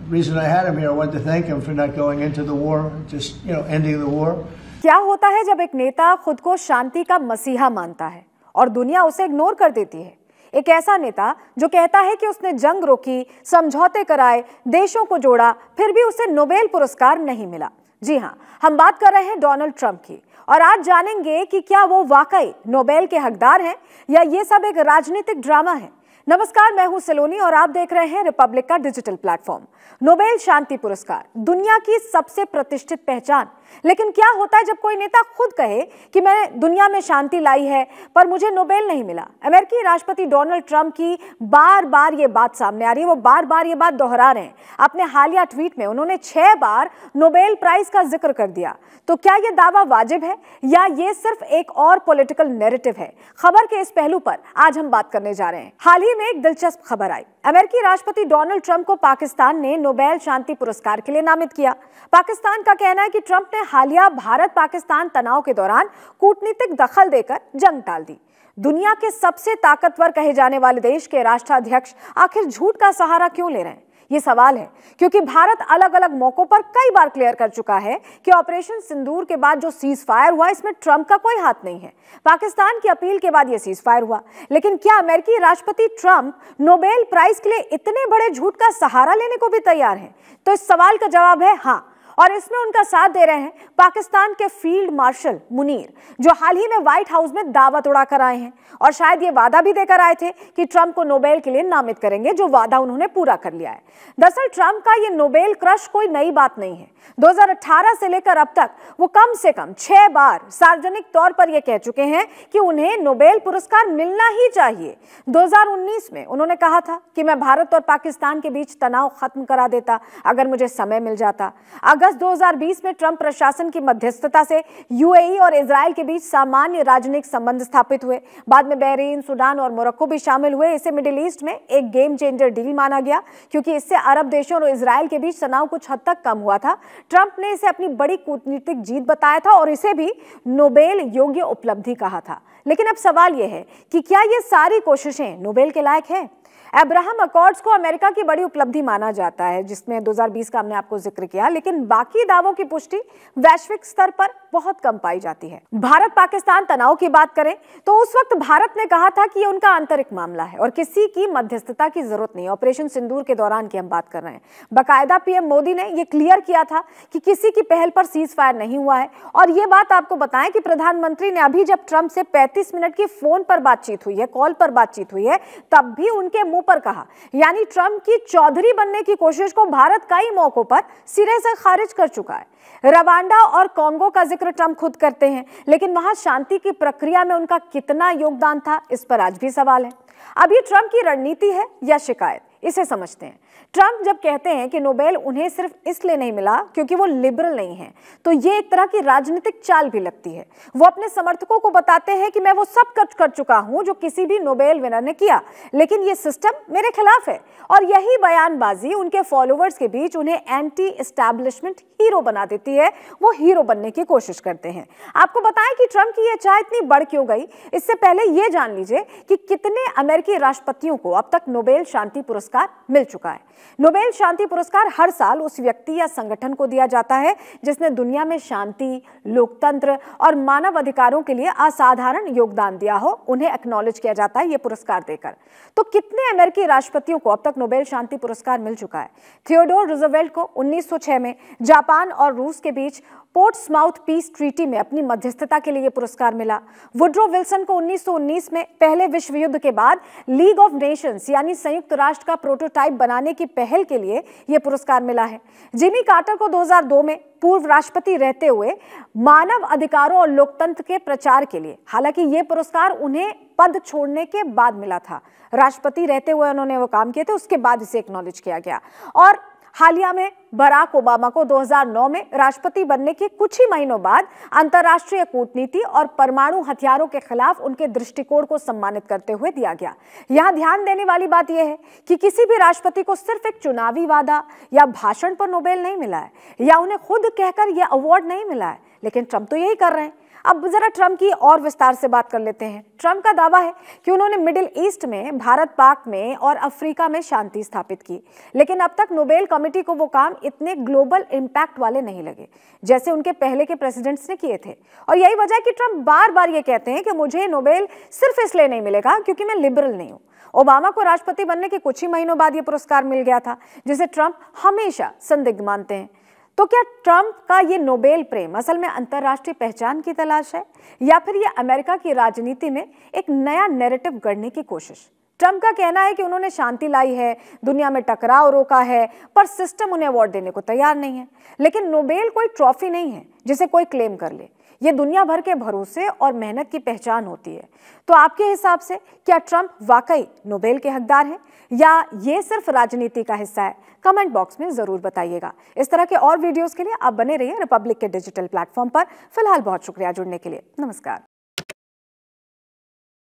reason I had him here, I wanted to thank him for not going into the war, just, ending the war. क्या होता है जब एक नेता खुद को शांति का मसीहा मानता है और दुनिया उसे इग्नोर कर देती है? एक ऐसा नेता जो कहता है कि उसने जंग रोकी, समझौते कराए, देशों को जोड़ा, फिर भी उसे नोबेल पुरस्कार नहीं मिला। जी हाँ, हम बात कर रहे हैं डोनाल्ड ट्रंप की, और आज जानेंगे कि क्या वो वाकई नोबेल के हकदार हैं या ये सब एक राजनीतिक ड्रामा है। नमस्कार, मैं हूं सलोनी और आप देख रहे हैं रिपब्लिक का डिजिटल प्लेटफॉर्म। नोबेल शांति पुरस्कार दुनिया की सबसे प्रतिष्ठित पहचान, लेकिन क्या होता है जब कोई नेता खुद कहे कि मैंने दुनिया में शांति लाई है पर मुझे नोबेल नहीं मिला? अमेरिकी राष्ट्रपति डोनाल्ड ट्रंप की बार बार ये बात सामने आ रही है, वो बार बार ये बात दोहरा रहे हैं। अपने हालिया ट्वीट में उन्होंने 6 बार नोबेल प्राइज का जिक्र कर दिया। तो क्या ये दावा वाजिब है या ये सिर्फ एक और पॉलिटिकल नैरेटिव है? खबर के इस पहलू पर आज हम बात करने जा रहे हैं। हाल ही में एक दिलचस्प खबर आई। अमेरिकी राष्ट्रपति डोनाल्ड ट्रंप को पाकिस्तान ने नोबेल शांति पुरस्कार के लिए नामित किया। पाकिस्तान का कहना है कि ट्रंप ने हालिया भारत पाकिस्तान तनाव के दौरान कूटनीतिक दखल देकर जंग टाल दी। दुनिया के सबसे ताकतवर कहे जाने वाले देश के राष्ट्राध्यक्ष आखिर झूठ का सहारा क्यों ले रहे हैं? ये सवाल है क्योंकि भारत अलग अलग मौकों पर कई बार क्लियर कर चुका है कि ऑपरेशन सिंदूर के बाद जो सीज फायर हुआ इसमें ट्रंप का कोई हाथ नहीं है। पाकिस्तान की अपील के बाद यह सीज फायर हुआ, लेकिन क्या अमेरिकी राष्ट्रपति ट्रंप नोबेल प्राइज के लिए इतने बड़े झूठ का सहारा लेने को भी तैयार हैं? तो इस सवाल का जवाब है हाँ, और इसमें उनका साथ दे रहे हैं पाकिस्तान के फील्ड मार्शल मुनीर, जो हाल ही में व्हाइट हाउस में दावत उड़ाकर आए हैं और शायद ये वादा भी देकर आए थे कि ट्रंप को नोबेल के लिए नामित करेंगे, जो वादा उन्होंने पूरा कर लिया है। दरअसल ट्रंप का ये नोबेल क्रश कोई नई बात नहीं है। 2018 से लेकर अब तक वो कम से कम 6 बार सार्वजनिक तौर पर यह कह चुके हैं कि उन्हें नोबेल पुरस्कार मिलना ही चाहिए। 2019 में उन्होंने कहा था कि मैं भारत और पाकिस्तान के बीच तनाव खत्म करा देता अगर मुझे समय मिल जाता। अगस्त 2020 में ट्रंप प्रशासन की मध्यस्थता से यूएई और इजराइल के बीच सामान्य राजनयिक संबंध स्थापित हुए। बाद में बहरीन, सूडान और मोरक्को भी शामिल हुए। इसे मिडिल ईस्ट में एक गेम चेंजर डील माना गया क्योंकि इससे अरब देशों और इजराइल के बीच तनाव कुछ हद तक कम हुआ था। ट्रंप ने इसे अपनी बड़ी कूटनीतिक जीत बताया था और इसे भी नोबेल योग्य उपलब्धि कहा था। लेकिन अब सवाल यह है कि क्या ये सारी कोशिशें नोबेल के लायक है? अब्राहम अकॉर्ड्स को अमेरिका की बड़ी उपलब्धि माना जाता है, जिसमें 2020 का हमने आपको जिक्र किया, लेकिन बाकी दावों की पुष्टि वैश्विक स्तर पर बहुत कम पाई जाती है। भारत पाकिस्तान तनाव की बात करें तो उस वक्त भारत ने कहा था कि ये उनका आंतरिक मामला है और किसी की मध्यस्थता की जरूरत नहीं। ऑपरेशन सिंदूर के दौरान की हम बात कर रहे हैं। बाकायदा पीएम मोदी ने यह क्लियर किया था कि किसी की पहल पर सीज फायर नहीं हुआ है। और ये बात आपको बताएं कि प्रधानमंत्री ने अभी जब ट्रंप से 35 मिनट की फोन पर बातचीत हुई है, कॉल पर बातचीत हुई है, तब भी उनके मुंह पर कहा, यानी ट्रंप की चौधरी बनने की कोशिश को भारत कई मौकों पर सिरे से खारिज कर चुका है। रवांडा और कांगो का जिक्र ट्रंप खुद करते हैं, लेकिन वहां शांति की प्रक्रिया में उनका कितना योगदान था, इस पर आज भी सवाल है। अब ये ट्रंप की रणनीति है या शिकायत, इसे समझते हैं। ट्रंप जब कहते हैं कि नोबेल उन्हें सिर्फ इसलिए नहीं मिला क्योंकि वो लिबरल नहीं हैं, तो ये एक तरह की राजनीतिक चाल भी लगती है। वो अपने समर्थकों को बताते हैं कि मैं वो सब कर चुका हूं जो किसी भी नोबेल विनर ने किया, लेकिन ये सिस्टम मेरे खिलाफ है। और यही बयानबाजी उनके फॉलोअर्स के बीच उन्हें एंटी एस्टैब्लिशमेंट हीरो बना देती है। वो हीरो बनने की कोशिश करते हैं। आपको बताएं कि ट्रंप की यह चाह इतनी बढ़ क्यों गई। इससे पहले ये जान लीजिए कि कितने अमेरिकी राष्ट्रपतियों को अब तक नोबेल शांति पुरस्कार मिल चुका है। नोबेल शांति पुरस्कार हर साल उस व्यक्ति या संगठन को दिया जाता है जिसने दुनिया में शांति, लोकतंत्र और मानव अधिकारों के लिए असाधारण योगदान दिया हो। उन्हें एक्नॉलेज किया जाता है ये पुरस्कार देकर। तो कितने अमेरिकी राष्ट्रपतियों को अब तक नोबेल शांति पुरस्कार मिल चुका है? थियोडोर रूजवेल्ट को 1906 में जापान और रूस के बीच पोर्ट्समाउथ पीस ट्रीटी में अपनी मध्यस्थता के लिए यह पुरस्कार मिला। वुड्रो विल्सन को 1919 में पहले विश्व युद्ध के बाद लीग ऑफ नेशंस यानी संयुक्त राष्ट्र का प्रोटोटाइप बनाने की पहल के लिए यह पुरस्कार मिला है। जिमी कार्टर को 2002 में पूर्व राष्ट्रपति रहते हुए मानव अधिकारों और लोकतंत्र के प्रचार के लिए, हालांकि यह पुरस्कार उन्हें पद छोड़ने के बाद मिला था। राष्ट्रपति रहते हुए उन्होंने वो काम किए थे, उसके बाद इसे एक्नॉलेज किया गया। और हालिया में बराक ओबामा को 2009 में राष्ट्रपति बनने के कुछ ही महीनों बाद अंतर्राष्ट्रीय कूटनीति और परमाणु हथियारों के खिलाफ उनके दृष्टिकोण को सम्मानित करते हुए दिया गया। यहां ध्यान देने वाली बात यह है कि किसी भी राष्ट्रपति को सिर्फ एक चुनावी वादा या भाषण पर नोबेल नहीं मिला है या उन्हें खुद कहकर यह अवार्ड नहीं मिला है, लेकिन ट्रंप तो यही कर रहे हैं। अब जरा ट्रंप की और विस्तार से बात कर लेते हैं। ट्रंप का दावा है कि उन्होंने मिडिल ईस्ट में, भारत पाक में और अफ्रीका में शांति स्थापित की, लेकिन अब तक नोबेल कमेटी को वो काम इतने ग्लोबल इंपैक्ट वाले नहीं लगे जैसे उनके पहले के प्रेसिडेंट्स ने किए थे। और यही वजह है कि ट्रंप बार बार ये कहते हैं कि मुझे नोबेल सिर्फ इसलिए नहीं मिलेगा क्योंकि मैं लिबरल नहीं हूं। ओबामा को राष्ट्रपति बनने के कुछ ही महीनों बाद ये पुरस्कार मिल गया था, जिसे ट्रंप हमेशा संदिग्ध मानते हैं। तो क्या ट्रंप का ये नोबेल प्रेम असल में अंतर्राष्ट्रीय पहचान की तलाश है, या फिर ये अमेरिका की राजनीति में एक नया नैरेटिव गढ़ने की कोशिश? ट्रंप का कहना है कि उन्होंने शांति लाई है, दुनिया में टकराव रोका है, पर सिस्टम उन्हें अवार्ड देने को तैयार नहीं है। लेकिन नोबेल कोई ट्रॉफी नहीं है जिसे कोई क्लेम कर ले। ये दुनिया भर के भरोसे और मेहनत की पहचान होती है। तो आपके हिसाब से क्या ट्रंप वाकई नोबेल के हकदार हैं, या ये सिर्फ राजनीति का हिस्सा है? कमेंट बॉक्स में जरूर बताइएगा। इस तरह के और वीडियोस के लिए आप बने रहिए रिपब्लिक के डिजिटल प्लेटफॉर्म पर। फिलहाल बहुत शुक्रिया जुड़ने के लिए। नमस्कार।